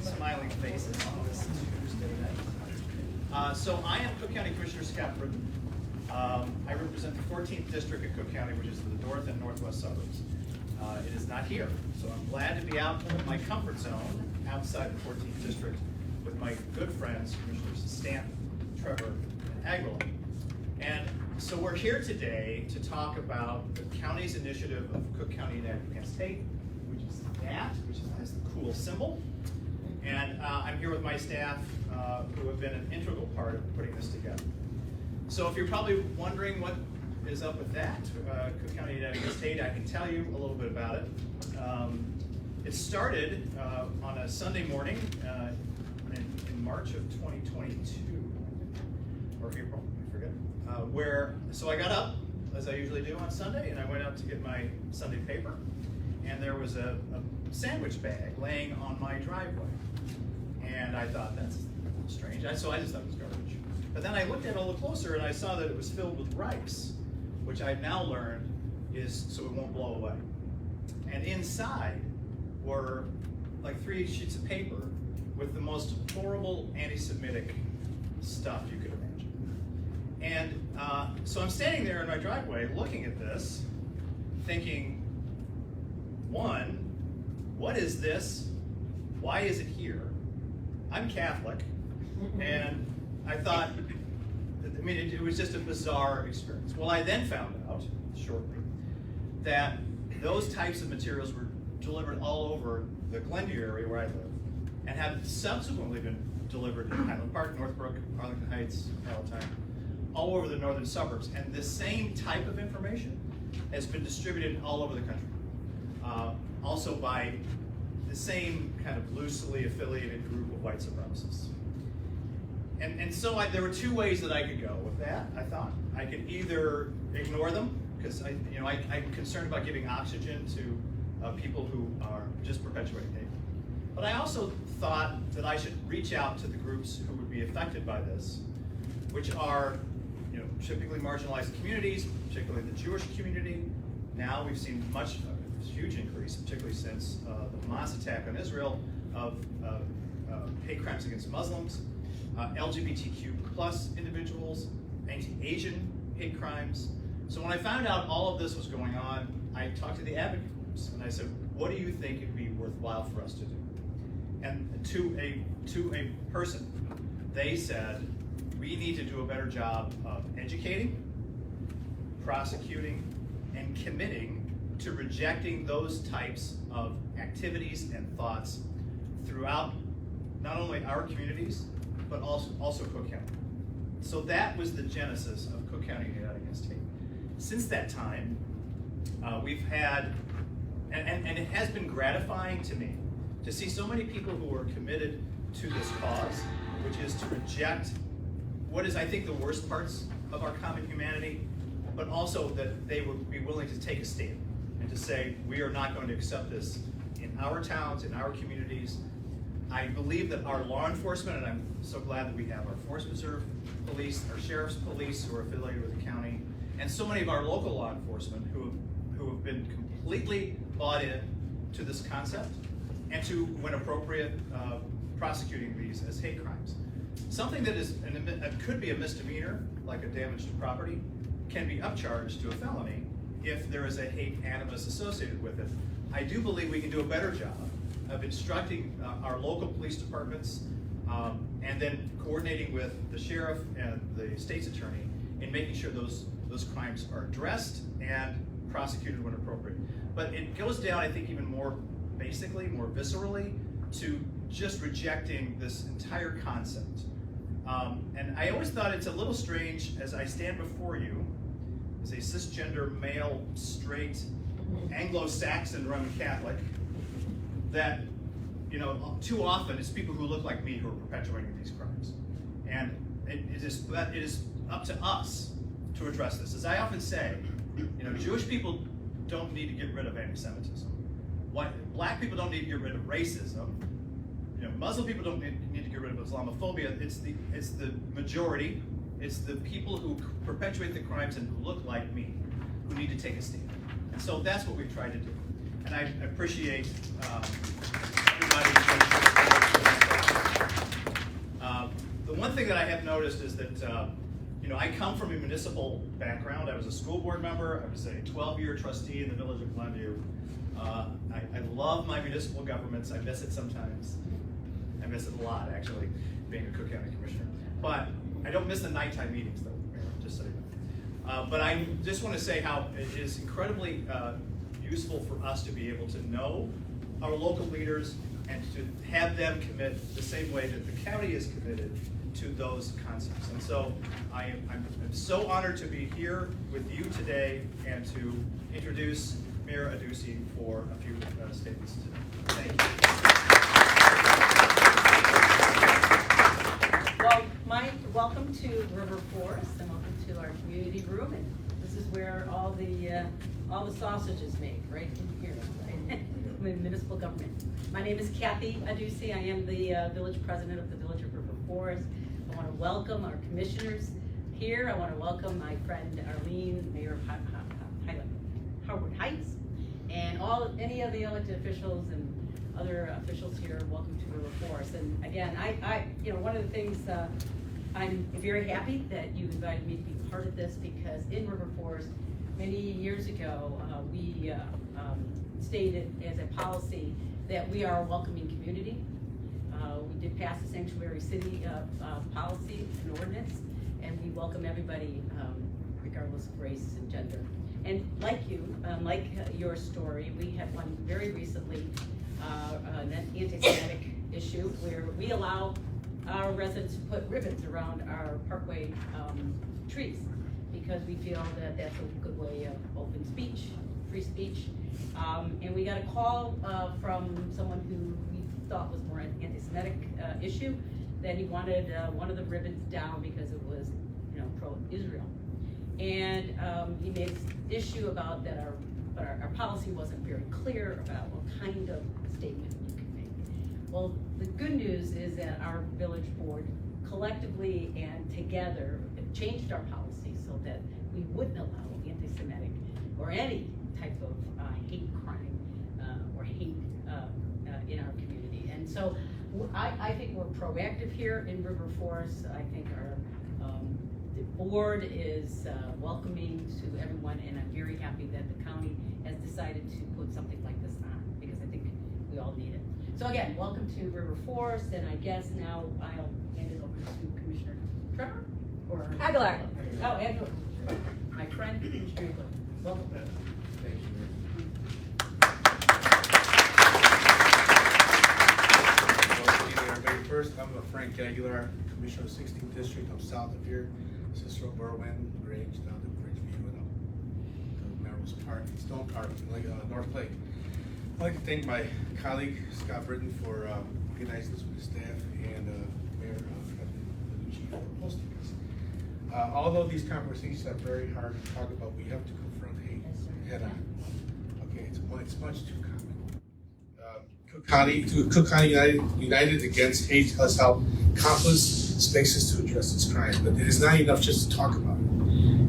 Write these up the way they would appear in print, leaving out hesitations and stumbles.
Smiling faces on this Tuesday night. So I am Cook County Commissioner Scott Britton. I represent the 14th District of Cook County, which is the north and northwest suburbs. It is not here, so I'm glad to be out of my comfort zone outside the 14th District with my good friends, Commissioners Stanton, Trevor, and Aguilar. And so we're here today to talk about the county's initiative of Cook County United Against Hate, which has the cool symbol. And I'm here with my staff who have been an integral part of putting this together. So if you're probably wondering what is up with that, Cook County United Against Hate, I can tell you a little bit about it. It started on a Sunday morning in March of 2022, or April, I forget, so I got up, as I usually do on Sunday, and I went out to get my Sunday paper, and there was a sandwich bag laying on my driveway. And I thought, that's strange, so I just thought it was garbage. But then I looked at it a little closer, and I saw that it was filled with rice, which I've now learned is so it won't blow away. And inside were like 3 sheets of paper with the most horrible anti-Semitic stuff you could imagine. And so I'm standing there in my driveway looking at this, thinking, one, what is this? Why is it here? I'm Catholic, and I thought, it was just a bizarre experience. Well, I then found out, shortly, that those types of materials were delivered all over the Glenview area where I live, and have subsequently been delivered in Highland Park, Northbrook, Arlington Heights, Palatine, all over the northern suburbs. And the same type of information has been distributed all over the country, also by the same kind of loosely affiliated group of white supremacists. And so there were 2 ways that I could go with that. I thought I could either ignore them, because I'm concerned about giving oxygen to people who are just perpetuating hate. But I also thought that I should reach out to the groups who would be affected by this, which are typically marginalized communities, particularly the Jewish community. Now we've seen a huge increase, particularly since the Hamas attack on Israel, of hate crimes against Muslims, LGBTQ plus individuals, anti-Asian hate crimes. So when I found out all of this was going on, I talked to the advocate groups and I said, what do you think it'd be worthwhile for us to do? And to a person, they said, we need to do a better job of educating, prosecuting, and committing to rejecting those types of activities and thoughts throughout not only our communities, but also Cook County. So that was the genesis of Cook County United Against Hate. Since that time, we've had, and it has been gratifying to me to see so many people who are committed to this cause, which is to reject what is, I think, the worst parts of our common humanity, but also that they would be willing to take a stand and to say, we are not going to accept this in our towns, in our communities. I believe that our law enforcement, and I'm so glad that we have our Forest Preserve Police, our Sheriff's Police who are affiliated with the county, and so many of our local law enforcement who have been completely bought in to this concept, and to, when appropriate, prosecuting these as hate crimes. Something that could be a misdemeanor, like a damage to property, can be upcharged to a felony if there is a hate animus associated with it. I do believe we can do a better job of instructing our local police departments and then coordinating with the sheriff and the state's attorney in making sure those crimes are addressed and prosecuted when appropriate. But it goes down, I think, even more basically, more viscerally, to just rejecting this entire concept. And I always thought it's a little strange as I stand before you as a cisgender, male, straight, Anglo-Saxon Roman Catholic, that too often it's people who look like me who are perpetuating these crimes. And it is up to us to address this. As I often say, Jewish people don't need to get rid of anti-Semitism. Black people don't need to get rid of racism. Muslim people don't need to get rid of Islamophobia. It's the majority. It's the people who perpetuate the crimes and who look like me who need to take a stand. And so that's what we've tried to do. And I appreciate everybody. thing that I have noticed is that I come from a municipal background. I was a school board member. I was a 12-year trustee in the Village of Glenview. I love my municipal governments. I miss it sometimes. I miss it a lot, actually, being a Cook County Commissioner. But I don't miss the nighttime meetings, though, just so you know. But I just want to say how it is incredibly useful for us to be able to know our local leaders and to have them commit the same way that the county is committed to those concepts. And so I'm so honored to be here with you today and to introduce Mayor Adduci for a few statements today. Thank you. Well, Mike, welcome to River Forest and welcome to our community room. And this is where all the sausage is made, right in here, in municipal government. My name is Kathy Adduci. I am the village president of the Village of River Forest. I want to welcome our commissioners here. I want to welcome my friend Arlene, Mayor of Harwood Heights, and any of the elected officials and other officials here. Welcome to River Forest. And again, one of the things I'm very happy that you invited me to be part of this, because in River Forest many years ago we stated as a policy that we are a welcoming community. We did pass a sanctuary city policy and ordinance, and we welcome everybody regardless of race and gender. And like you, like your story, we had one very recently, an anti-Semitic issue where we allow our residents to put ribbons around our parkway trees, because we feel that that's a good way of open speech, free speech. And we got a call from someone who we thought was more an anti-Semitic issue, that he wanted one of the ribbons down because it was, pro-Israel. And he made this issue about that our policy wasn't very clear about what kind of statement you can make. Well, the good news is that our village board collectively and together changed our policy so that we wouldn't allow anti-Semitic or any type of hate crime or hate in our community. And so I think we're proactive here in River Forest. I think our the board is welcoming to everyone, and I'm very happy that the county has decided to put something like this on, because I think we all need it. So again, welcome to River Forest, and I guess now I'll hand it over to Commissioner Trevor or Aguilar. Oh, Aguilar, my friend Commissioner Aguilar. Welcome. Thank you. Everybody, first, I'm Frank Aguilar, Commissioner of 16th District. I'm south of here, Cicero, Berwyn, Grange, down to Bridgeview, and Melrose Park, Stone Park, North Lake. I'd like to thank my colleague Scott Britton for organizing this with his staff, and Mayor Adduci for hosting this. Although these conversations are very hard to talk about, we have to confront hate head on. Okay, it's much too common. Cook County United Against Hate has held countless spaces to address this crime, but it is not enough just to talk about it.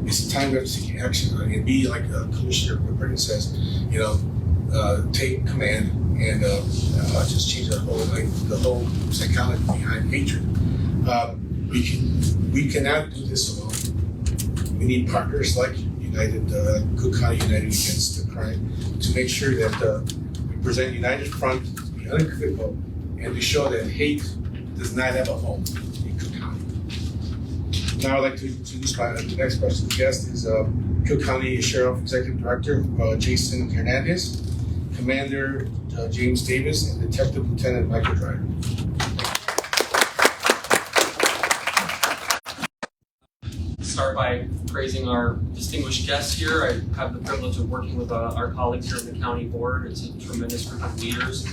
It's time to take action on it and be like Commissioner Britton says, take command and just change the whole psychology behind hatred. We cannot do this alone. We need partners like Cook County United Against the Crime to make sure that we present united front to be unequivocal and to show that hate does not have a home in Cook County. Now I'd like to introduce the next person. The guest is Cook County Sheriff Executive Director Jason Hernandez, Commander James Davis, and Detective Lieutenant Michael Driver. Start by praising our distinguished guests here. I have the privilege of working with our colleagues here in the county board. It's a tremendous group of leaders,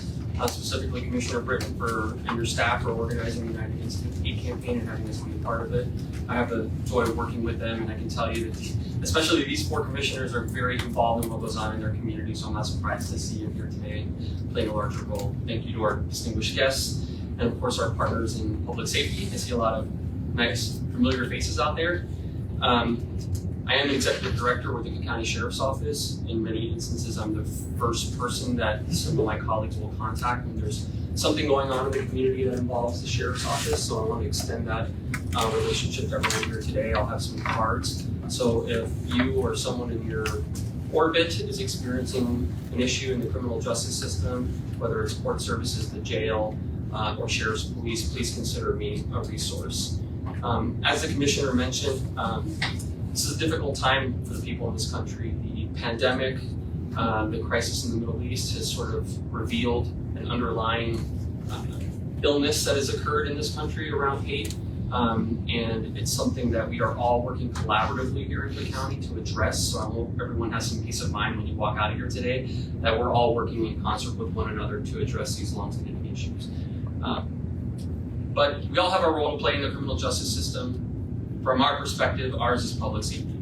specifically Commissioner Britton and your staff for organizing the United Against Hate campaign and having us be a part of it. I have the joy of working with them, and I can tell you that especially these four commissioners are very involved in what goes on in their community, so I'm not surprised to see you here today playing a larger role. Thank you to our distinguished guests, and of course our partners in public safety. I see a lot of nice, familiar faces out there. I am an executive director with the Cook County Sheriff's Office. In many instances, I'm the first person that some of my colleagues will contact when there's something going on in the community that involves the Sheriff's Office. So I want to extend that relationship to everyone here today. I'll have some cards. So if you or someone in your orbit is experiencing an issue in the criminal justice system, whether it's court services, the jail, or sheriff's police, please consider me a resource. As the commissioner mentioned, this is a difficult time for the people in this country. The pandemic, the crisis in the Middle East has sort of revealed an underlying illness that has occurred in this country around hate. And it's something that we are all working collaboratively here in the county to address. So I hope everyone has some peace of mind when you walk out of here today, that we're all working in concert with one another to address these long-standing issues. But we all have our role to play in the criminal justice system. From our perspective, ours is public safety.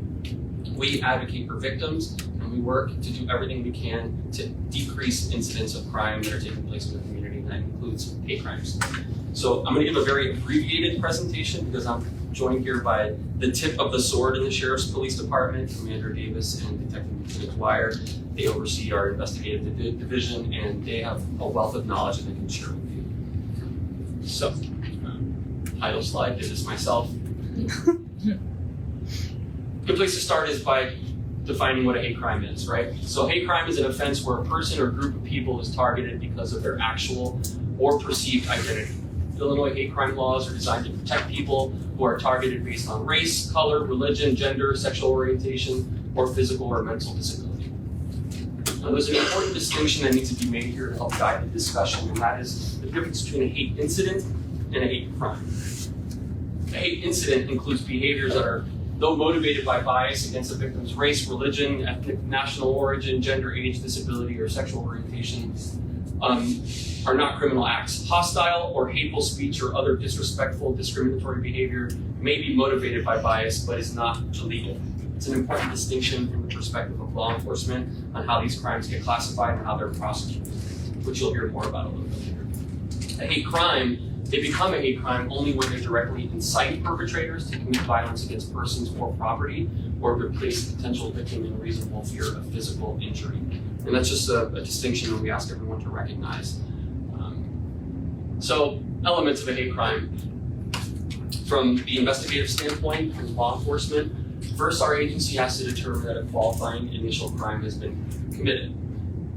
We advocate for victims, and we work to do everything we can to decrease incidents of crime that are taking place in the community, and that includes hate crimes. So I'm going to give a very abbreviated presentation because I'm joined here by the tip of the sword in the Sheriff's Police Department, Commander Davis and Detective Lieutenant Dwyer. They oversee our investigative division, and they have a wealth of knowledge that they can share with you. So, title slide, this is myself. Good place to start is by defining what a hate crime is, right? So hate crime is an offense where a person or group of people is targeted because of their actual or perceived identity. Illinois hate crime laws are designed to protect people who are targeted based on race, color, religion, gender, sexual orientation, or physical or mental disability. Now, there's an important distinction that needs to be made here to help guide the discussion, and that is the difference between a hate incident and a hate crime. A hate incident includes behaviors that are, though motivated by bias against a victim's race, religion, ethnic, national origin, gender, age, disability, or sexual orientation, are not criminal acts. Hostile or hateful speech or other disrespectful, discriminatory behavior may be motivated by bias, but is not illegal. It's an important distinction from the perspective of law enforcement on how these crimes get classified and how they're prosecuted, which you'll hear more about a little bit later. A hate crime, they become a hate crime only when they directly incite perpetrators to commit violence against persons or property, or to place the potential victim in reasonable fear of physical injury. And that's just a distinction that we ask everyone to recognize. So, elements of a hate crime. From the investigative standpoint, from law enforcement, first our agency has to determine that a qualifying initial crime has been committed.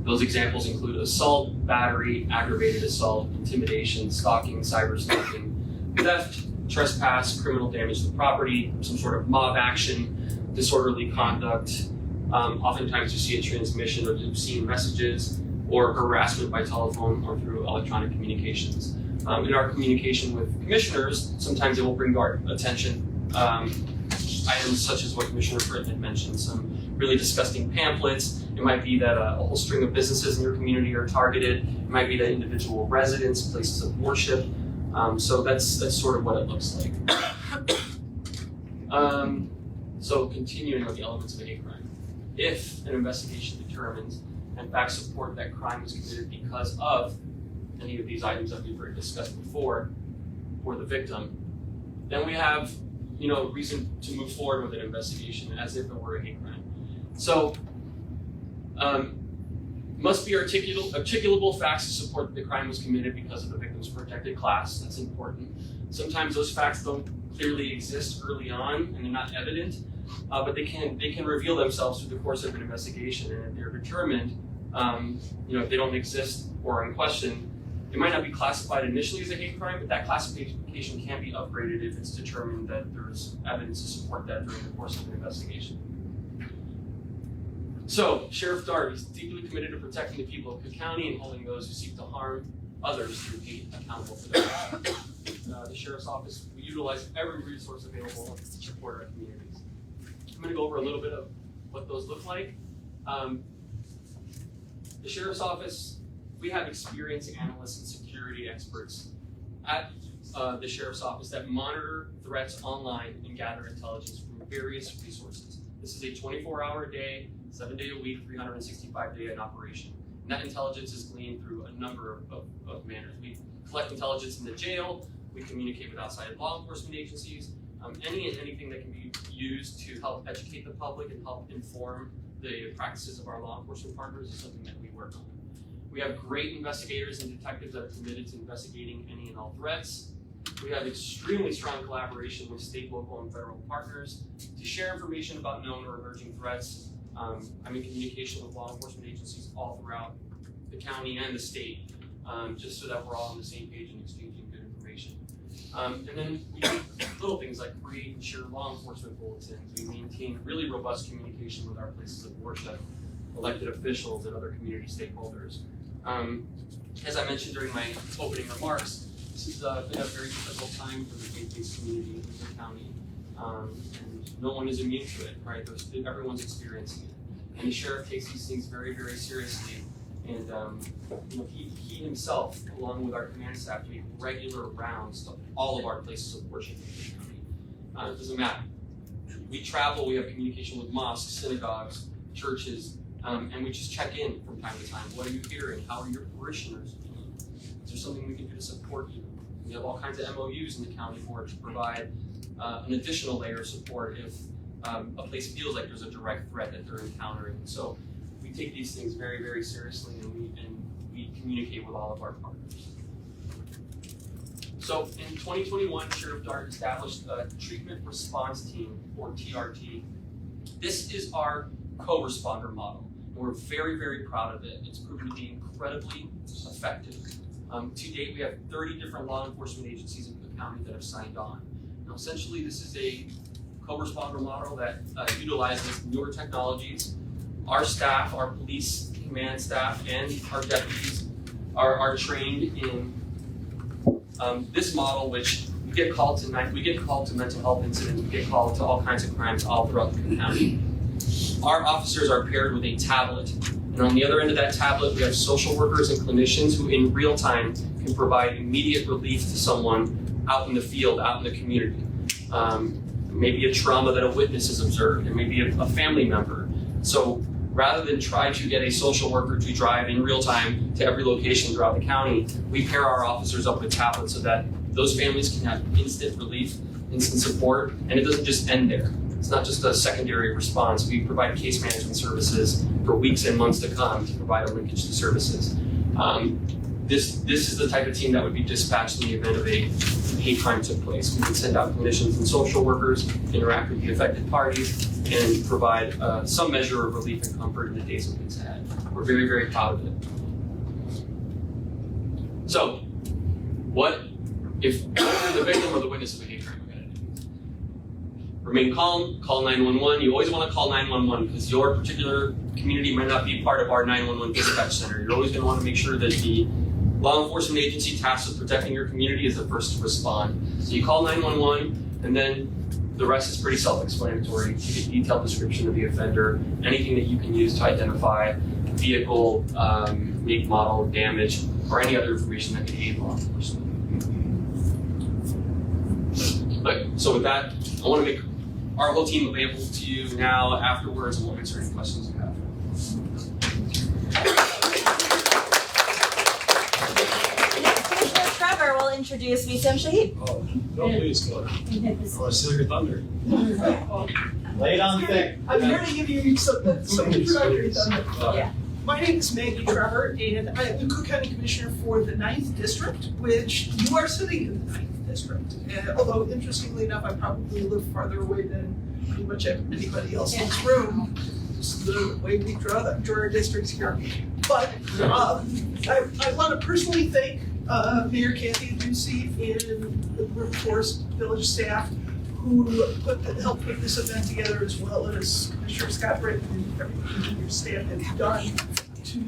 Those examples include assault, battery, aggravated assault, intimidation, stalking, cyberstalking, theft, trespass, criminal damage to property, some sort of mob action, disorderly conduct. Oftentimes you see a transmission of obscene messages or harassment by telephone or through electronic communications. In our communication with commissioners, sometimes it will bring to our attention items such as what Commissioner Britton had mentioned, some really disgusting pamphlets. It might be that a whole string of businesses in your community are targeted. It might be that individual residents, places of worship. So that's sort of what it looks like. So continuing with the elements of a hate crime. If an investigation determines and facts support that crime was committed because of any of these items that we've already discussed before for the victim, then we have reason to move forward with an investigation as if it were a hate crime. So must be articulable facts to support that the crime was committed because of the victim's protected class. That's important. Sometimes those facts don't clearly exist early on and they're not evident, but they can reveal themselves through the course of an investigation. And if they're determined, if they don't exist or are in question, it might not be classified initially as a hate crime, but that classification can be upgraded if it's determined that there's evidence to support that during the course of an investigation. So, Sheriff Dart is deeply committed to protecting the people of Cook County and holding those who seek to harm others through hate accountable for their actions. The Sheriff's Office, we utilize every resource available to support our communities. I'm going to go over a little bit of what those look like. The Sheriff's Office, we have experienced analysts and security experts at the Sheriff's Office that monitor threats online and gather intelligence from various resources. This is a 24-hour-a-day, 7-day-a-week, 365-day in operation. And that intelligence is gleaned through a number of manners. We collect intelligence in the jail, we communicate with outside law enforcement agencies, Anything that can be used to help educate the public and help inform the practices of our law enforcement partners is something that we work on. We have great investigators and detectives that are committed to investigating any and all threats. We have extremely strong collaboration with state, local, and federal partners to share information about known or emerging threats. I'm in communication with law enforcement agencies all throughout the county and the state, just so that we're all on the same page and exchanging good information. And then we do little things like create and share law enforcement bulletins. We maintain really robust communication with our places of worship, elected officials, and other community stakeholders. As I mentioned during my opening remarks, this has been a very difficult time for the faith-based community in the county, and no one is immune to it, right? Everyone's experiencing it, and the sheriff takes these things very, very seriously. And he himself, along with our command staff, make regular rounds to all of our places of worship in the county. It doesn't matter. We travel. We have communication with mosques, synagogues, churches. And we just check in from time to time. What are you hearing? How are your parishioners doing? Is there something we can do to support you? We have all kinds of MOUs in the county board to provide an additional layer of support if a place feels like there's a direct threat that they're encountering. So we take these things very, very seriously, and we communicate with all of our partners. So in 2021, Sheriff Dart established a Treatment Response Team, or TRT. This is our co-responder model. We're very, very proud of it. It's proven to be incredibly effective. To date, we have 30 different law enforcement agencies in Cook County that have signed on. Now, essentially, this is a co-responder model that utilizes newer technologies. Our staff, our police command staff, and our deputies are trained in this model, which we get called to mental health incidents, we get called to all kinds of crimes all throughout the county. Our officers are paired with a tablet, and on the other end of that tablet, we have social workers and clinicians who in real time can provide immediate relief to someone out in the field, out in the community. Maybe a trauma that a witness has observed, and maybe a family member. So rather than try to get a social worker to drive in real time to every location throughout the county, we pair our officers up with tablets so that those families can have instant relief, instant support, and it doesn't just end there. It's not just a secondary response. We provide case management services for weeks and months to come to provide a linkage to services. This is the type of team that would be dispatched in the event of a hate crime took place. We would send out clinicians and social workers, interact with the affected parties, and provide some measure of relief and comfort in the days and weeks ahead. We're very, very proud of it. So, what if you're the victim or the witness of a hate crime? Remain calm, call 911. You always want to call 911 because your particular community might not be part of our 911 dispatch center. You're always going to want to make sure that the law enforcement agency tasked with protecting your community is the first to respond. So you call 911, and then the rest is pretty self-explanatory. You get a detailed description of the offender, anything that you can use to identify vehicle, make, model, damage, or any other information that can aid law enforcement. So with that, I want to make our whole team available to you now, afterwards, and we'll answer any questions you have. Commissioner Trevor will introduce Wissam Shahid. Oh, no, please go. I want to steal your thunder. Lay it on thick. I'm here to give you some introductory thunder. Yeah. My name is Maggie Trevor, and I am the Cook County Commissioner for the 9th District, which you are sitting in the 9th District. And although, interestingly enough, I probably live farther away than pretty much anybody else in this room. Just the way we draw our districts here. But I want to personally thank Mayor Kathy Ducey and the River Forest Village staff who helped put this event together, as well as Commissioner Scott Britton and everything your staff has done to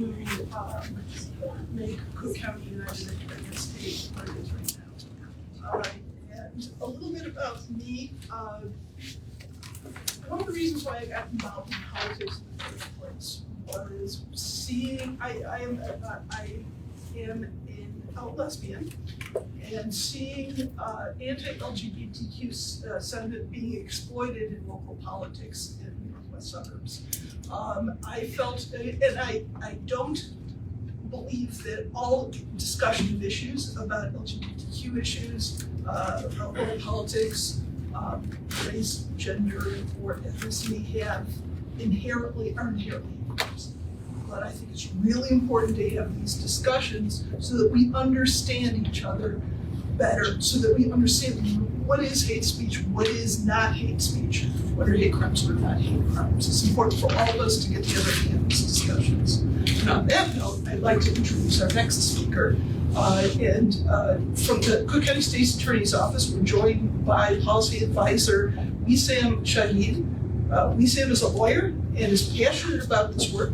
make Cook County United Independent State what it is right now. And a little bit about me. One of the reasons why I got involved in politics in the first place was seeing I am a lesbian, and seeing anti-LGBTQ sentiment being exploited in local politics in the Northwest suburbs. I felt, and I don't believe that all discussion of issues about LGBTQ issues, local politics, race, gender, or ethnicity are inherently crimes. But I think it's really important to have these discussions so that we understand each other better, so that we understand what is hate speech, what is not hate speech, what are hate crimes, what are not hate crimes. It's important for all of us to get together and have these discussions. And on that note, I'd like to introduce our next speaker. From the Cook County State's Attorney's Office, we're joined by Policy Advisor Wissam Shahid. Wissam is a lawyer and is passionate about this work,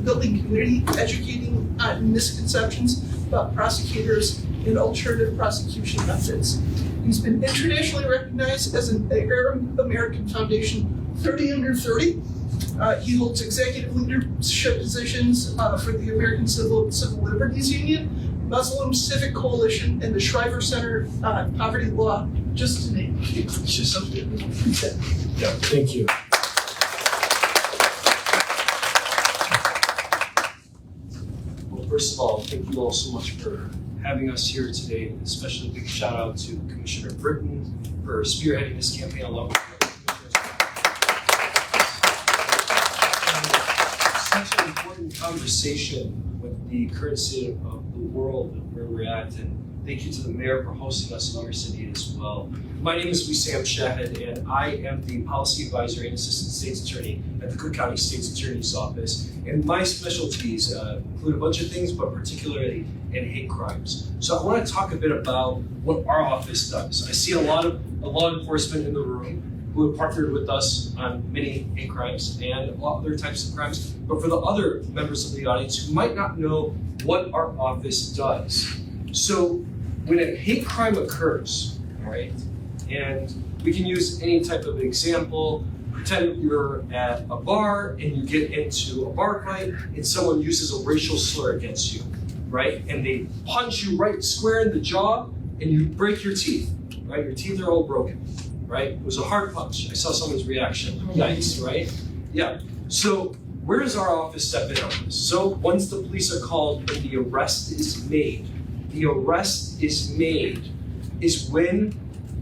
building community, educating on misconceptions about prosecutors and alternative prosecution methods. He's been internationally recognized as an Arab American Foundation 30 Under 30. He holds executive leadership positions for the American Civil Liberties Union, Muslim Civic Coalition, and the Shriver Center on Poverty Law, just to name a few. Yeah, thank you. Well, first of all, thank you all so much for having us here today. Especially a big shout out to Commissioner Britton for spearheading this campaign along with such an important conversation with the current state of the world and where we're at, and thank you to the mayor for hosting us in your city as well. My name is Wissam Shahid, and I am the policy advisor and assistant state's attorney at the Cook County State's Attorney's Office. And my specialties include a bunch of things, but particularly in hate crimes. So I want to talk a bit about what our office does. I see a lot of law enforcement in the room who have partnered with us on many hate crimes and other types of crimes. But for the other members of the audience who might not know what our office does. So when a hate crime occurs, all right, and we can use any type of example. Pretend you're at a bar and you get into a bar fight and someone uses a racial slur against you, right? And they punch you right square in the jaw and you break your teeth, right? Your teeth are all broken, right? It was a hard punch. I saw someone's reaction. Yikes, right? Yeah. So where does our office step in on this? So once the police are called and the arrest is made, is when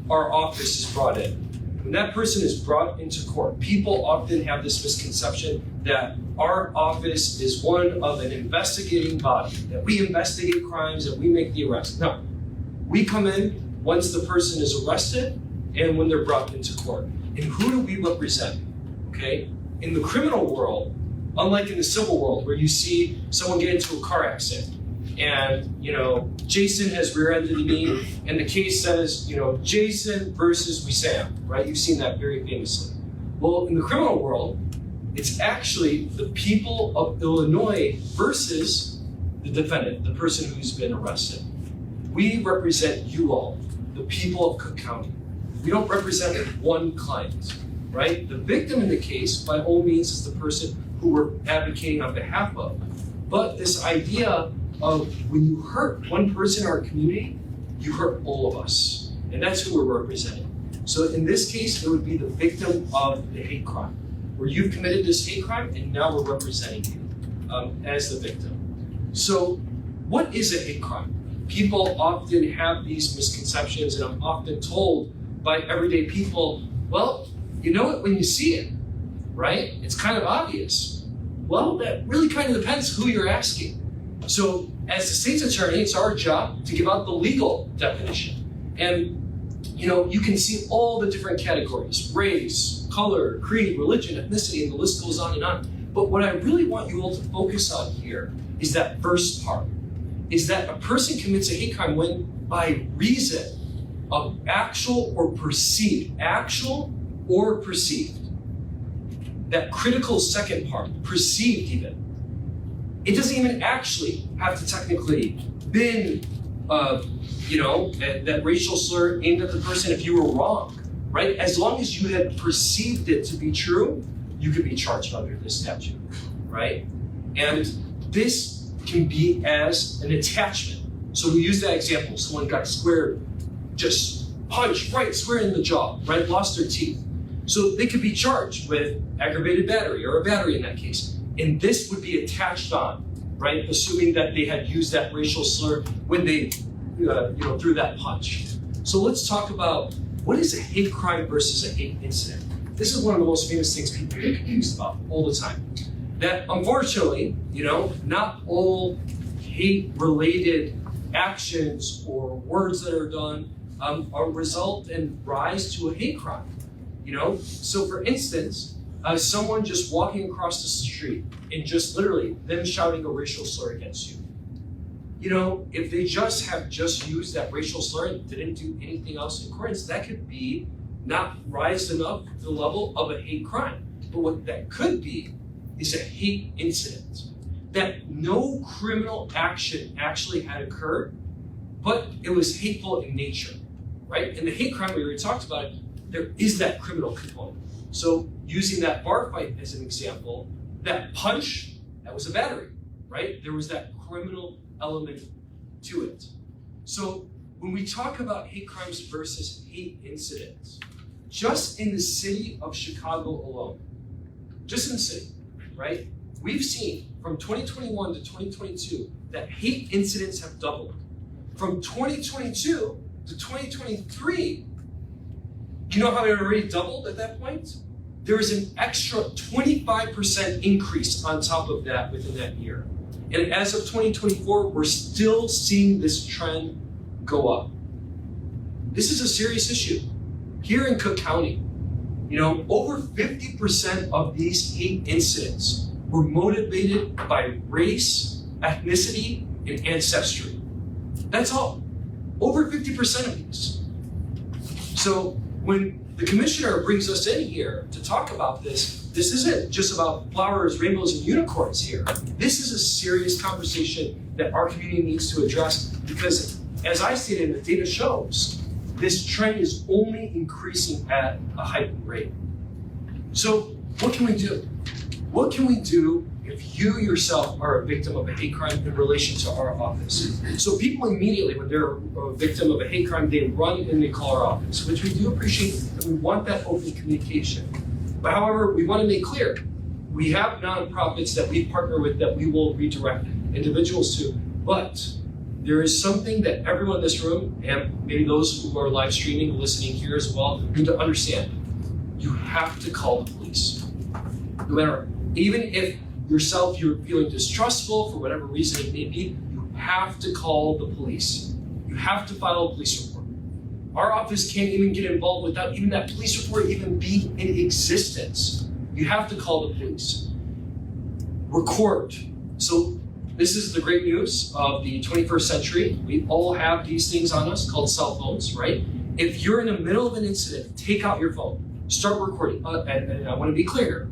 our office is brought in. When that person is brought into court, people often have this misconception that our office is one of an investigating body, that we investigate crimes, that we make the arrest. No, we come in once the person is arrested and when they're brought into court. And who do we represent? Okay? In the criminal world, unlike in the civil world where you see someone get into a car accident, and, Jason has rear-ended me, and the case says, Jason versus Wissam, right? You've seen that very famously. Well, in the criminal world, it's actually the people of Illinois versus the defendant, the person who's been arrested. We represent you all, the people of Cook County. We don't represent one client, right? The victim in the case, by all means, is the person who we're advocating on behalf of. But this idea of when you hurt one person in our community, you hurt all of us. And that's who we're representing. So in this case, it would be the victim of the hate crime, where you've committed this hate crime and now we're representing you as the victim. So what is a hate crime? People often have these misconceptions, and I'm often told by everyday people, well, you know it when you see it, right? It's kind of obvious. Well, that really kind of depends who you're asking. So as the state's attorney, it's our job to give out the legal definition. And, you can see all the different categories: race, color, creed, religion, ethnicity, and the list goes on and on. But what I really want you all to focus on here is that first part, is that a person commits a hate crime when by reason of actual or perceived. That critical second part, perceived even. It doesn't even actually have to technically been, that racial slur aimed at the person if you were wrong, right? As long as you had perceived it to be true, you could be charged under this statute, right? And this can be as an attachment. So we use that example. Someone got just punched right square in the jaw, right? Lost their teeth. So they could be charged with aggravated battery or a battery in that case. And this would be attached on, right? Assuming that they had used that racial slur when they, threw that punch. So let's talk about what is a hate crime versus a hate incident? This is one of the most famous things people get confused about all the time. That unfortunately, not all hate-related actions or words that are done result and rise to a hate crime. So for instance, someone just walking across the street and just literally them shouting a racial slur against you. If they just used that racial slur and didn't do anything else in accordance, that could be not rise enough to the level of a hate crime. But what that could be is a hate incident. That no criminal action actually had occurred, but it was hateful in nature, right? In the hate crime we already talked about it, there is that criminal component. So using that bar fight as an example, that punch, that was a battery, right? There was that criminal element to it. So when we talk about hate crimes versus hate incidents, just in the city of Chicago alone, just in the city, right? We've seen from 2021 to 2022 that hate incidents have doubled. From 2022 to 2023, do you know how it already doubled at that point? There is an extra 25% increase on top of that within that year. And as of 2024, we're still seeing this trend go up. This is a serious issue. Here in Cook County, over 50% of these hate incidents were motivated by race, ethnicity, and ancestry. That's all. Over 50% of these. So when the commissioner brings us in here to talk about this isn't just about flowers, rainbows, and unicorns here. This is a serious conversation that our community needs to address because, as I stated, and the data shows, this trend is only increasing at a heightened rate. So what can we do? What can we do if you yourself are a victim of a hate crime in relation to our office? So people immediately, when they're a victim of a hate crime, they run and they call our office, which we do appreciate, and we want that open communication. But however, we want to make clear, we have nonprofits that we partner with that we will redirect individuals to, but there is something that everyone in this room, and maybe those who are live streaming and listening here as well, need to understand. You have to call the police. No matter, even if yourself you're feeling distrustful for whatever reason it may be, you have to call the police. You have to file a police report. Our office can't even get involved without even that police report even being in existence. You have to call the police. Record. So this is the great news of the 21st century. We all have these things on us called cell phones, right? If you're in the middle of an incident, take out your phone, start recording. And I want to be clear,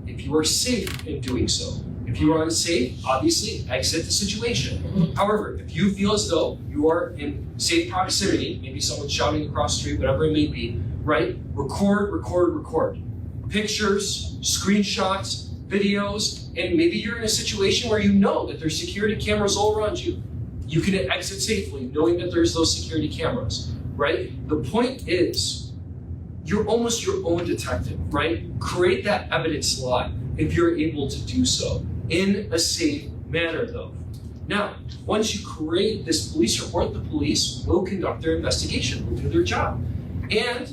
if you are safe in doing so. If you are unsafe, obviously exit the situation. However, if you feel as though you are in safe proximity, maybe someone's shouting across the street, whatever it may be, right? Record. Pictures, screenshots, videos, and maybe you're in a situation where you know that there's security cameras all around you. You can exit safely knowing that there's those security cameras, right? The point is, you're almost your own detective, right? Create that evidence lot if you're able to do so in a safe manner though. Now, once you create this police report, the police will conduct their investigation, will do their job. And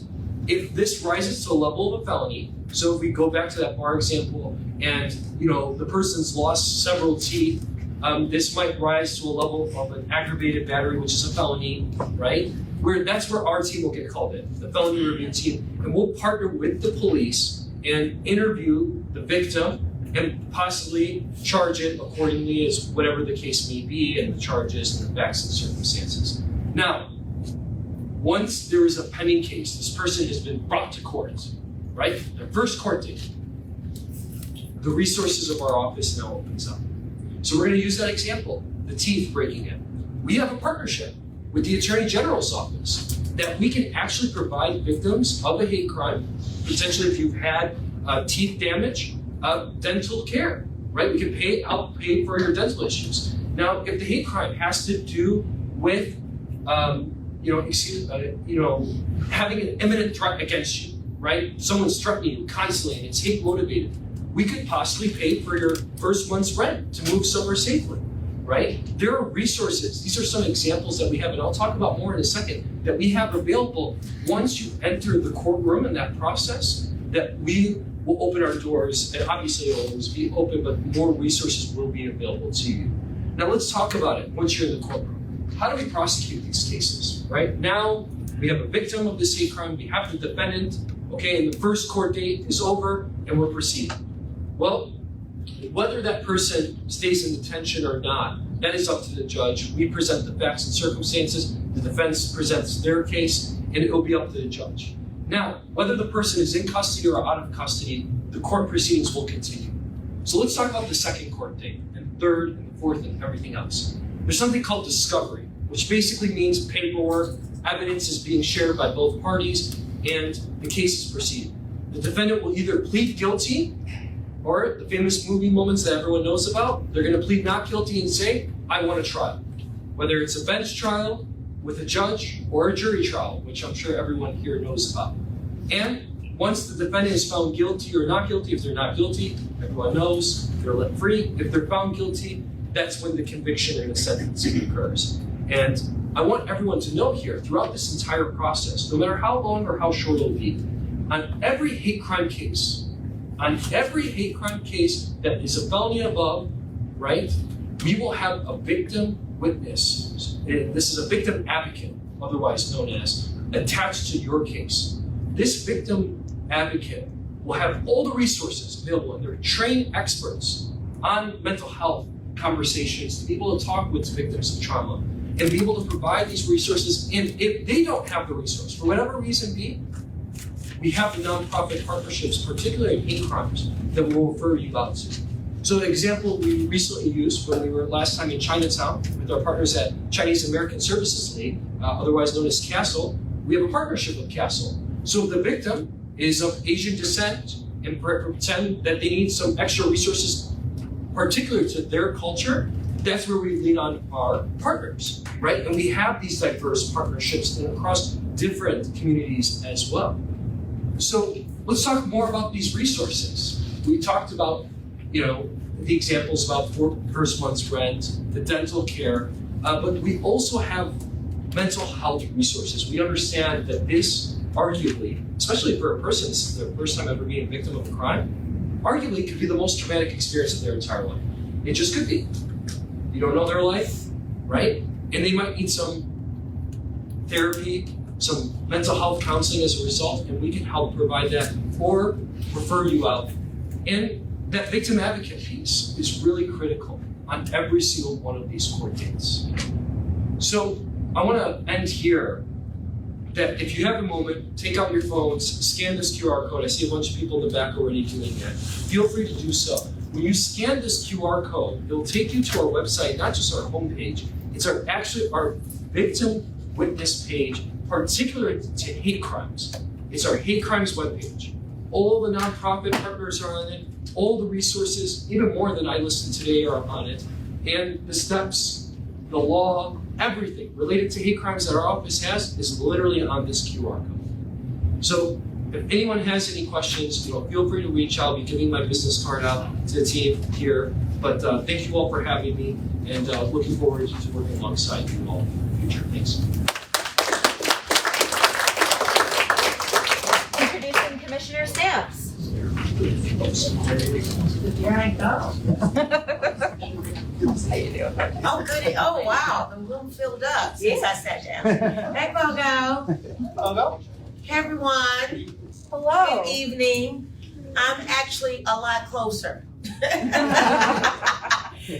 if this rises to a level of a felony, so if we go back to that bar example and the person's lost several teeth, this might rise to a level of an aggravated battery, which is a felony, right? That's where our team will get called in, the felony review team, and we'll partner with the police and interview the victim and possibly charge it accordingly as whatever the case may be and the charges and the facts and circumstances. Now, once there is a pending case, this person has been brought to court, right? Their first court date, the resources of our office now opens up. So we're going to use that example, the teeth breaking in. We have a partnership with the Attorney General's office that we can actually provide victims of a hate crime, potentially if you've had teeth damage, dental care, right? We can pay for your dental issues. Now, if the hate crime has to do with, having an imminent threat against you, right? Someone's threatening you constantly and it's hate motivated. We could possibly pay for your first month's rent to move somewhere safely. right? There are resources. These are some examples that we have, and I'll talk about more in a second, that we have available once you enter the courtroom in that process, that we will open our doors, and obviously it'll always be open, but more resources will be available to you. Now let's talk about it once you're in the courtroom. How do we prosecute these cases, right? Now we have a victim of this hate crime, we have the defendant, okay, and the first court date is over, and we're proceeding. Well, whether that person stays in detention or not, that is up to the judge. We present the facts and circumstances, the defense presents their case, and it will be up to the judge. Now, whether the person is in custody or out of custody, the court proceedings will continue. So let's talk about the second court date, and third, and fourth, and everything else. There's something called discovery, which basically means paperwork, evidence is being shared by both parties, and the case is proceeding. The defendant will either plead guilty, or the famous movie moments that everyone knows about, they're gonna plead not guilty and say, I want a trial. Whether it's a bench trial with a judge or a jury trial, which I'm sure everyone here knows about. And once the defendant is found guilty or not guilty, if they're not guilty, everyone knows, they're let free. If they're found guilty, that's when the conviction and the sentencing occurs. And I want everyone to know here, throughout this entire process, no matter how long or how short it'll be, on every hate crime case that is a felony and above, right, we will have a victim witness. This is a victim advocate, otherwise known as, attached to your case. This victim advocate will have all the resources available, and they're trained experts on mental health conversations to be able to talk with victims of trauma and be able to provide these resources. And if they don't have the resource, for whatever reason be, we have the nonprofit partnerships, particularly in hate crimes, that we'll refer you out to. So the example we recently used when we were last time in Chinatown with our partners at Chinese American Services League, otherwise known as CASEL, we have a partnership with CASEL. So if the victim is of Asian descent and pretend that they need some extra resources particular to their culture, that's where we lean on our partners, right? And we have these diverse partnerships across different communities as well. So let's talk more about these resources. We talked about, the examples about first month's rent, the dental care, but we also have mental health resources. We understand that this arguably, especially for a person, this is their first time ever being a victim of a crime, arguably could be the most traumatic experience of their entire life. It just could be. You don't know their life, right? And they might need some therapy, some mental health counseling as a result, and we can help provide that or refer you out. And that victim advocate piece is really critical on every single one of these court dates. So I want to end here that if you have a moment, take out your phones, scan this QR code. I see a bunch of people in the back already doing that. Feel free to do so. When you scan this QR code, it'll take you to our website, not just our homepage, it's our victim witness page, particular to hate crimes. It's our hate crimes webpage. All the nonprofit partners are on it, all the resources, even more than I listed today, are on it. And the steps, the law, everything related to hate crimes that our office has is literally on this QR code. So if anyone has any questions, feel free to reach out. I'll be giving my business card out to the team here. But thank you all for having me, and looking forward to working alongside you all in the future. Thanks. Introducing Commissioner Stamps. Here I go. How you doing? Oh, goody. Oh, wow. The room filled up since I sat down. Hey, Bogo. Hey, everyone. Hello. Good evening. I'm actually a lot closer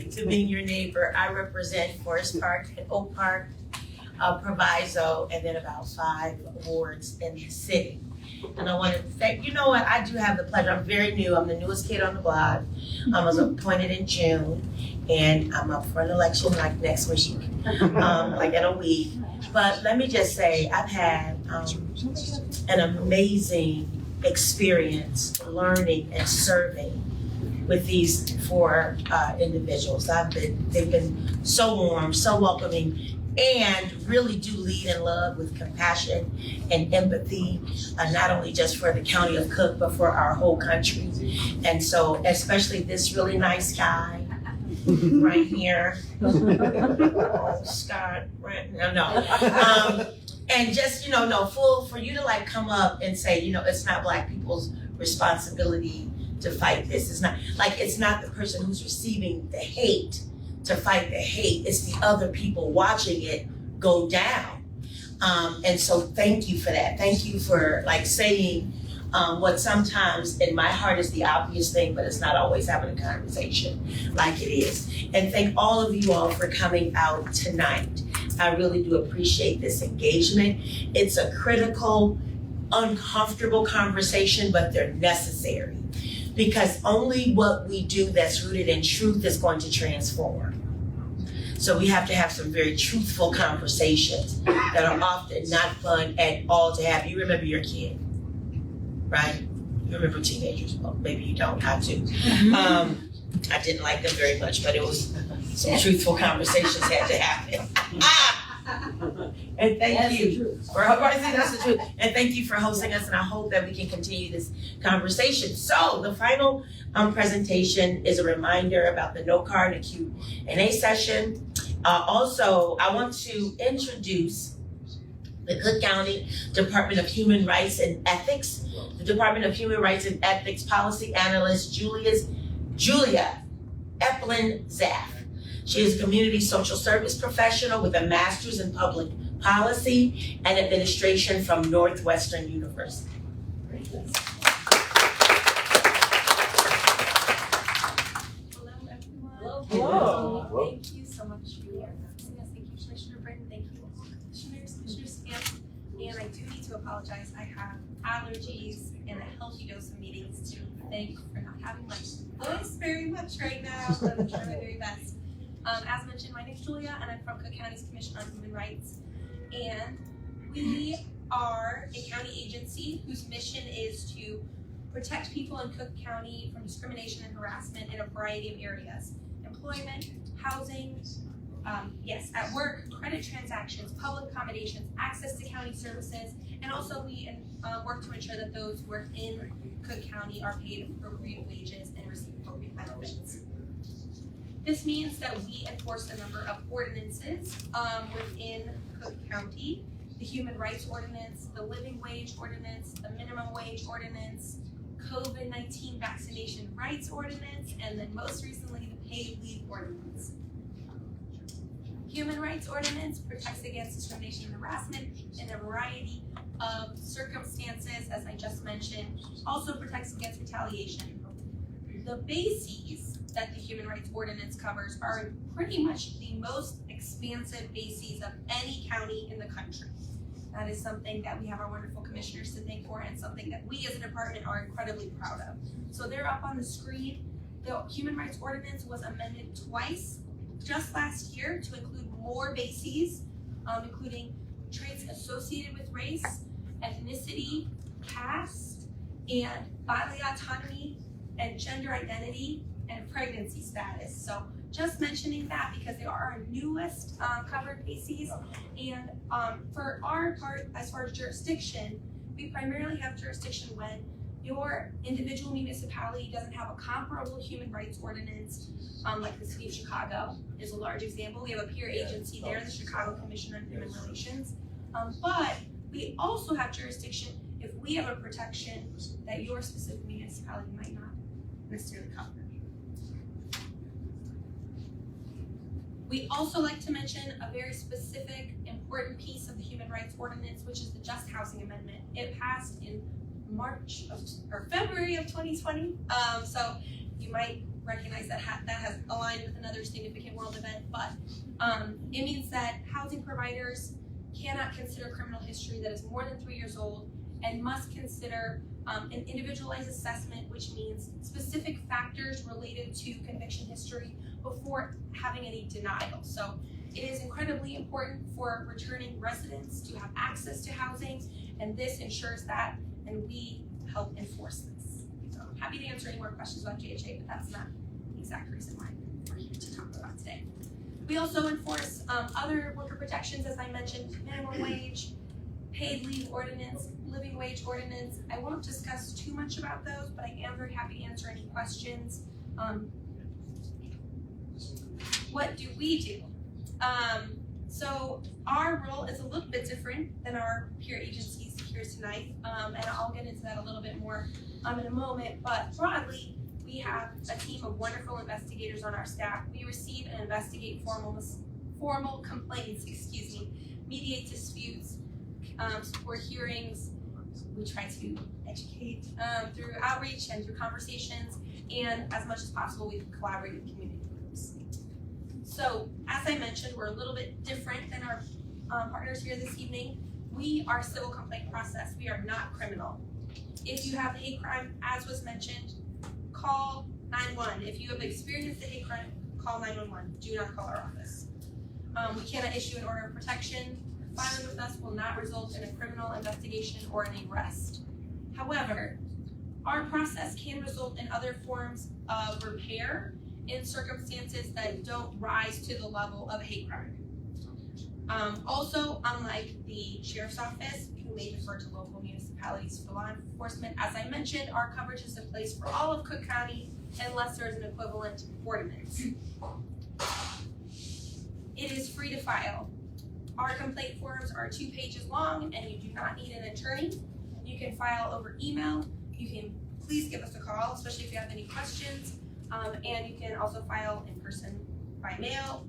to being your neighbor. I represent Forest Park and Oak Park, Proviso, and then about 5 wards in the city. And I want to thank, I do have the pleasure. I'm very new. I'm the newest kid on the block. I was appointed in June, and I'm up for an election like next week, like in a week. But let me just say, I've had an amazing experience learning and serving with these 4 individuals. They've been so warm, so welcoming, and really do lead in love with compassion and empathy, not only just for the county of Cook, but for our whole country. And so, especially this really nice guy, right here. Oh, Scott, right, no. And just, for you to like come up and say, it's not Black people's responsibility to fight this. It's not the person who's receiving the hate to fight the hate. It's the other people watching it go down. And so thank you for that. Thank you for like saying what sometimes in my heart is the obvious thing, but it's not always having a conversation like it is. And thank all of you all for coming out tonight. I really do appreciate this engagement. It's a critical, uncomfortable conversation, but they're necessary because only what we do that's rooted in truth is going to transform. So we have to have some very truthful conversations that are often not fun at all to have. You remember your kid, right? You remember teenagers, well, maybe you don't, I do. I didn't like them very much, but it was some truthful conversations had to happen. And thank you for that's the truth. And thank you for hosting us, and I hope that we can continue this conversation. So the final presentation is a reminder about the No Card and Q&A session. Also, I want to introduce the Cook County Department of Human Rights and Ethics, the Department of Human Rights and Ethics Policy Analyst Julia Eplin-Zaff. She is a community social service professional with a master's in public policy and administration from Northwestern University. Hello, everyone. Hello. Thank you so much for hosting us. Thank you, Commissioner Britton. Thank you, Commissioner Scamp. And I do need to apologize. I have allergies and a healthy dose of meetings to thank for not having my voice very much right now, but I'm trying my very best. As mentioned, my name is Julia, and I'm from Cook County's Commission on Human Rights. And we are a county agency whose mission is to protect people in Cook County from discrimination and harassment in a variety of areas: employment, housing, at work, credit transactions, public accommodations, access to county services, and also we work to ensure that those who work in Cook County are paid appropriate wages and receive appropriate benefits. This means that we enforce a number of ordinances within Cook County: the Human Rights Ordinance, the Living Wage Ordinance, the Minimum Wage Ordinance, COVID-19 Vaccination Rights Ordinance, and then most recently the Paid Leave Ordinance. Human Rights Ordinance protects against discrimination and harassment in a variety of circumstances, as I just mentioned. Also protects against retaliation. The bases that the Human Rights Ordinance covers are pretty much the most expansive bases of any county in the country. That is something that we have our wonderful commissioners to thank for, and something that we as a department are incredibly proud of. So they're up on the screen. The Human Rights Ordinance was amended twice just last year to include more bases, including traits associated with race, ethnicity, caste, and bodily autonomy, and gender identity, and pregnancy status. So just mentioning that because they are our newest covered bases. And for our part, as far as jurisdiction, we primarily have jurisdiction when your individual municipality doesn't have a comparable human rights ordinance, like the city of Chicago is a large example. We have a peer agency there, the Chicago Commission on Human Relations. But we also have jurisdiction if we have a protection that your specific municipality might not necessarily cover. We also like to mention a very specific, important piece of the Human Rights Ordinance, which is the Just Housing Amendment. It passed in February of 2020. So you might recognize that that has aligned with another significant world event, but it means that housing providers cannot consider criminal history that is more than 3 years old and must consider an individualized assessment, which means specific factors related to conviction history before having any denial. So it is incredibly important for returning residents to have access to housing, and this ensures that, and we help enforce this. So I'm happy to answer any more questions about JHA, but that's not the exact reason why we're here to talk about today. We also enforce other worker protections, as I mentioned: minimum wage, paid leave ordinance, living wage ordinance. I won't discuss too much about those, but I am very happy to answer any questions. what do we do? So our role is a little bit different than our peer agencies here tonight, and I'll get into that a little bit more in a moment, but broadly, we have a team of wonderful investigators on our staff. We receive and investigate formal complaints, mediate disputes, support hearings. We try to educate through outreach and through conversations, and as much as possible, we collaborate with community groups. So, as I mentioned, we're a little bit different than our partners here this evening. We are civil complaint process. We are not criminal. If you have a hate crime, as was mentioned, call 911. If you have experienced a hate crime, call 911. Do not call our office. We cannot issue an order of protection. Filing with us will not result in a criminal investigation or an arrest. However, our process can result in other forms of repair in circumstances that don't rise to the level of a hate crime. Also, unlike the Sheriff's Office, who may defer to local municipalities for law enforcement, as I mentioned, our coverage is in place for all of Cook County unless there is an equivalent ordinance. It is free to file. Our complaint forms are 2 pages long and you do not need an attorney. You can file over email. You can please give us a call, especially if you have any questions. And you can also file in person by mail.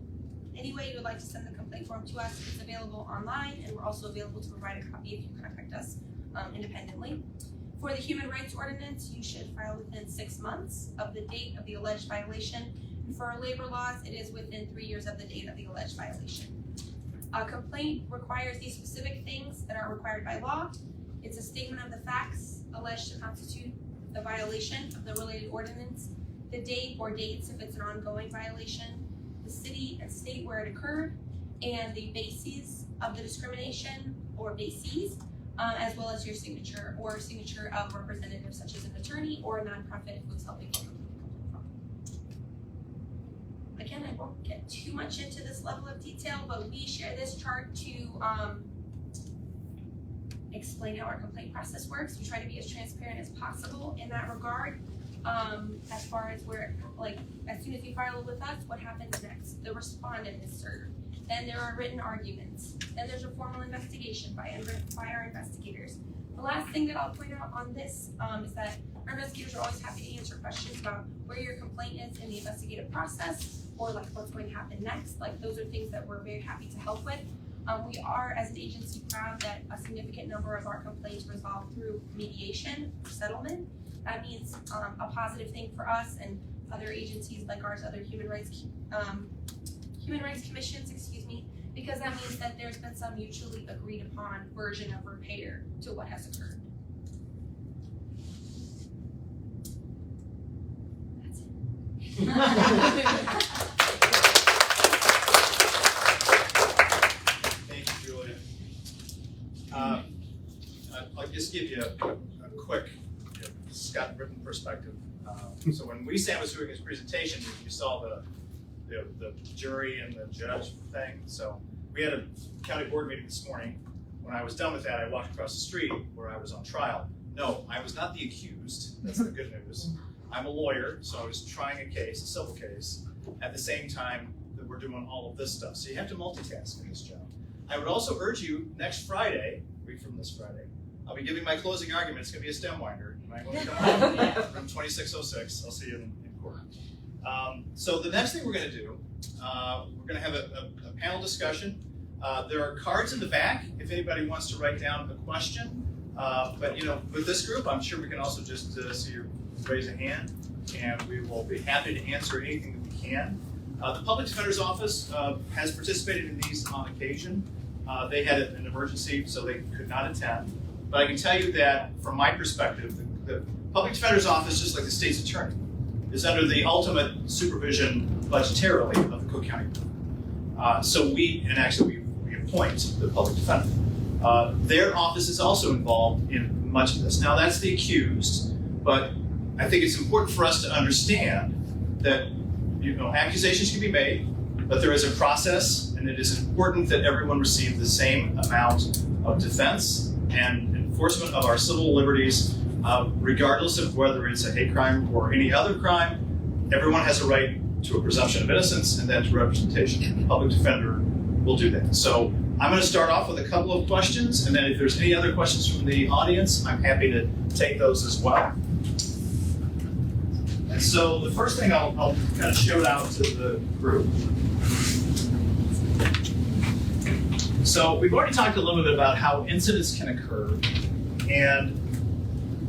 Any way you would like to send the complaint form to us, it's available online, and we're also available to provide a copy if you contact us independently. For the Human Rights Ordinance, you should file within 6 months of the date of the alleged violation. And for our labor laws, it is within 3 years of the date of the alleged violation. A complaint requires these specific things that are required by law. It's a statement of the facts alleged to constitute the violation of the related ordinance, the date or dates if it's an ongoing violation, the city and state where it occurred, and the bases of the discrimination or bases, as well as your signature or signature of representatives such as an attorney or a nonprofit who's helping you. Again, I won't get too much into this level of detail, but we share this chart to explain how our complaint process works. We try to be as transparent as possible in that regard. As far as where, like, as soon as you file with us, what happens next? The respondent is served. Then there are written arguments. Then there's a formal investigation by our investigators. The last thing that I'll point out on this is that our investigators are always happy to answer questions about where your complaint is in the investigative process or like what's going to happen next. Like those are things that we're very happy to help with. We are, as an agency, proud that a significant number of our complaints resolve through mediation or settlement. That means a positive thing for us and other agencies like ours, other human rights commissions, because that means that there's been some mutually agreed upon version of repair to what has occurred. That's it. Thank you, Julia. I'll just give you a quick Scott Britton perspective. So when Wissam was doing his presentation, you saw the jury and the judge thing. So we had a county board meeting this morning. When I was done with that, I walked across the street where I was on trial. No, I was not the accused. That's the good news. I'm a lawyer, so I was trying a case, a civil case, at the same time that we're doing all of this stuff. So you have to multitask in this job. I would also urge you, next Friday, a week from this Friday, I'll be giving my closing argument. It's going to be a stem winder. You might want to come out. Room 2606. I'll see you in court. So the next thing we're going to do, we're going to have a panel discussion. There are cards in the back if anybody wants to write down a question. But with this group, I'm sure we can also just see you raise a hand, and we will be happy to answer anything that we can. The Public Defender's Office has participated in these on occasion. They had an emergency, so they could not attend. But I can tell you that, from my perspective, the Public Defender's Office, just like the state's attorney, is under the ultimate supervision budgetarily of the Cook County Board. So we appoint the public defender. Their office is also involved in much of this. Now that's the accused, but I think it's important for us to understand that accusations can be made, but there is a process, and it is important that everyone receive the same amount of defense and enforcement of our civil liberties, regardless of whether it's a hate crime or any other crime. Everyone has a right to a presumption of innocence and then to representation. The public defender will do that. So I'm going to start off with a couple of questions, and then if there's any other questions from the audience, I'm happy to take those as well. And so the first thing I'll kind of shout out to the group. So we've already talked a little bit about how incidents can occur, and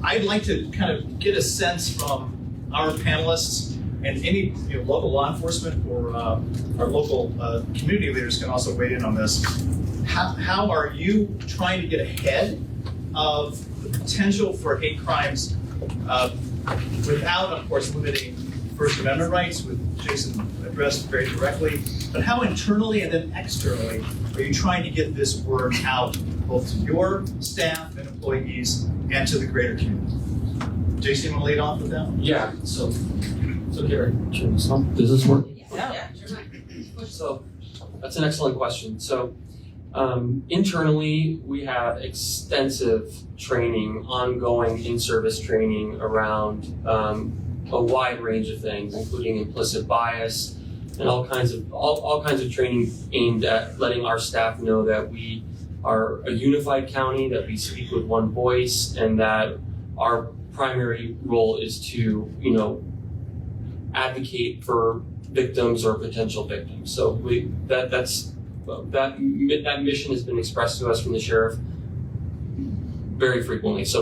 I'd like to kind of get a sense from our panelists and any local law enforcement or our local community leaders can also weigh in on this. How are you trying to get ahead of the potential for hate crimes without, of course, limiting First Amendment rights, with Jason addressed very directly, but how internally and then externally are you trying to get this word out both to your staff and employees and to the greater community? Jason, you want to lead off with that one? Yeah, so Gary, does this work? Yeah. So that's an excellent question. So internally, we have extensive training, ongoing in-service training around a wide range of things, including implicit bias and all kinds of training aimed at letting our staff know that we are a unified county, that we speak with one voice, and that our primary role is to, advocate for victims or potential victims. So that mission has been expressed to us from the sheriff very frequently. So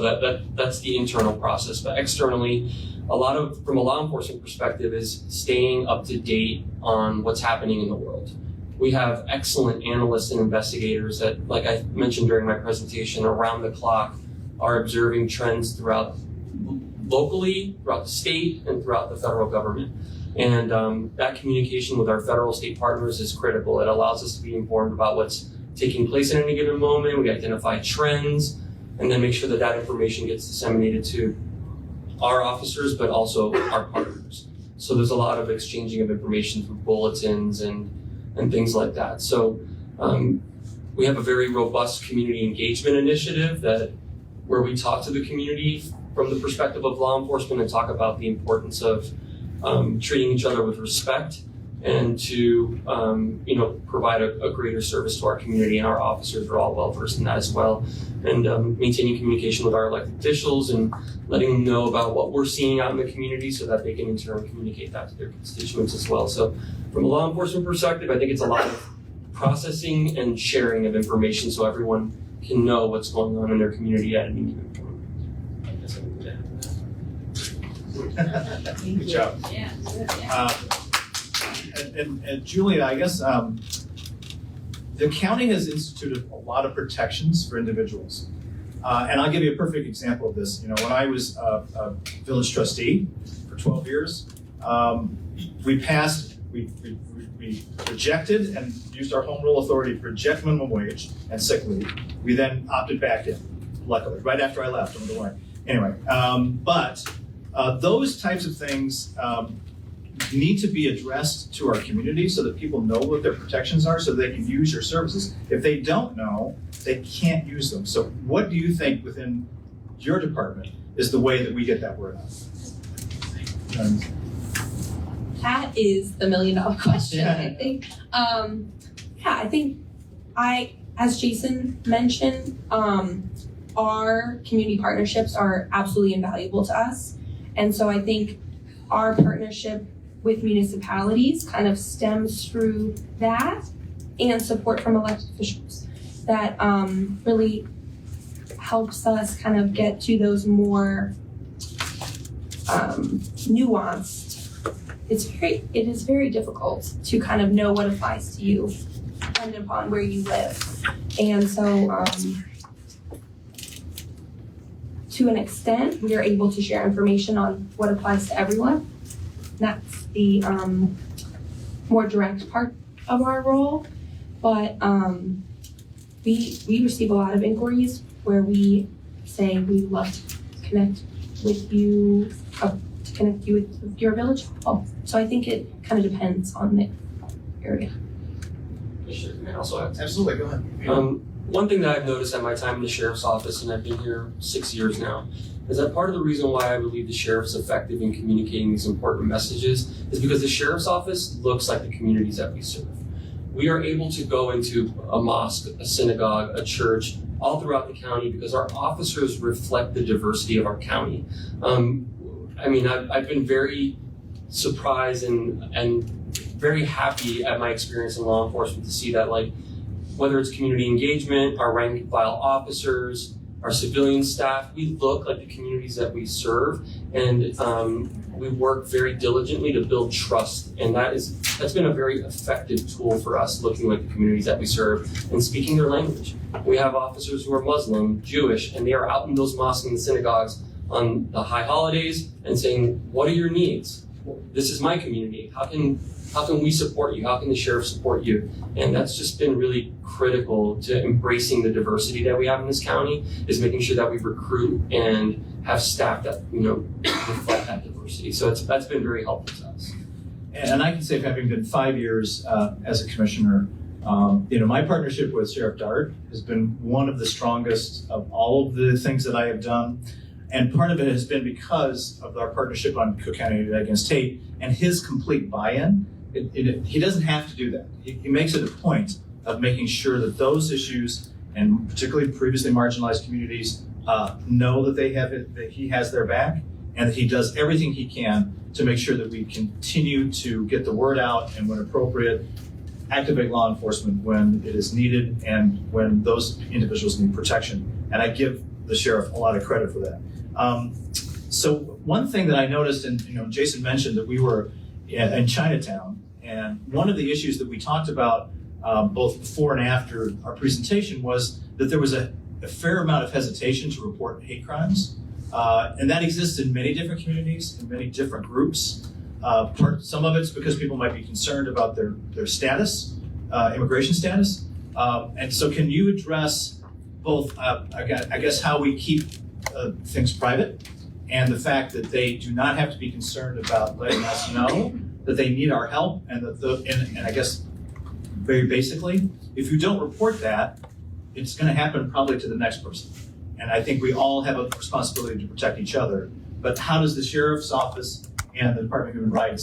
that's the internal process. But externally, from a law enforcement perspective, is staying up to date on what's happening in the world. We have excellent analysts and investigators that, like I mentioned during my presentation, around the clock are observing trends locally, throughout the state, and throughout the federal government. And that communication with our federal state partners is critical. It allows us to be informed about what's taking place in any given moment. We identify trends, and then make sure that information gets disseminated to our officers, but also our partners. So there's a lot of exchanging of information through bulletins and things like that. So we have a very robust community engagement initiative where we talk to the community from the perspective of law enforcement and talk about the importance of treating each other with respect and to provide a greater service to our community, and our officers are all well versed in that as well. And maintaining communication with our elected officials and letting them know about what we're seeing out in the community so that they can in turn communicate that to their constituents as well. So from a law enforcement perspective, I think it's a lot of processing and sharing of information so everyone can know what's going on in their community at any given point. I guess I'm going to add that. Good job. Yeah. And Julian, I guess the county has instituted a lot of protections for individuals. And I'll give you a perfect example of this. When I was a village trustee for 12 years, we rejected and used our home rule authority to reject minimum wage and sick leave. We then opted back in, luckily, right after I left. Don't worry. Anyway, but those types of things need to be addressed to our community so that people know what their protections are so they can use your services. If they don't know, they can't use them. So what do you think within your department is the way that we get that word out? That is the $1 million question, Yeah. I think. I think as Jason mentioned, our community partnerships are absolutely invaluable to us. And so I think our partnership with municipalities kind of stems through that and support from elected officials that really helps us kind of get to those more nuanced. It is very difficult to kind of know what applies to you depending upon where you live. And so to an extent, we are able to share information on what applies to everyone. That's the more direct part of our role. But we receive a lot of inquiries where we say we'd love to connect with you, with your village hall. So I think it kind of depends on the area. Sure. Can I also add? Absolutely, go ahead. One thing that I've noticed at my time in the sheriff's office, and I've been here 6 years now, is that part of the reason why I believe the sheriff's effective in communicating these important messages is because the sheriff's office looks like the communities that we serve. We are able to go into a mosque, a synagogue, a church, all throughout the county because our officers reflect the diversity of our county. I've been very surprised and very happy at my experience in law enforcement to see that, like, whether it's community engagement, our rank and file officers, our civilian staff, we look like the communities that we serve, and we work very diligently to build trust, and that's been a very effective tool for us, looking like the communities that we serve and speaking their language. We have officers who are Muslim, Jewish, and they are out in those mosques and synagogues on the high holidays and saying, what are your needs? This is my community. How can we support you? How can the sheriff support you? And that's just been really critical to embracing the diversity that we have in this county, is making sure that we recruit and have staff that, reflect that diversity. So that's been very helpful to us. And I can say, having been 5 years as a commissioner, my partnership with Sheriff Dart has been one of the strongest of all of the things that I have done. And part of it has been because of our partnership on Cook County United Against Hate and his complete buy-in. He doesn't have to do that. He makes it a point of making sure that those issues, and particularly previously marginalized communities, know that that he has their back, and that he does everything he can to make sure that we continue to get the word out, and when appropriate, activate law enforcement when it is needed and when those individuals need protection. And I give the sheriff a lot of credit for that. So one thing that I noticed, and Jason mentioned that we were in Chinatown, and one of the issues that we talked about both before and after our presentation was that there was a fair amount of hesitation to report hate crimes, and that exists in many different communities, in many different groups. Some of it's because people might be concerned about their status, immigration status, and so can you address both, I guess, how we keep things private, and the fact that they do not have to be concerned about letting us know that they need our help, and and I guess very basically, if you don't report that, it's going to happen probably to the next person. And I think we all have a responsibility to protect each other. But how does the sheriff's office and the Department of Human Rights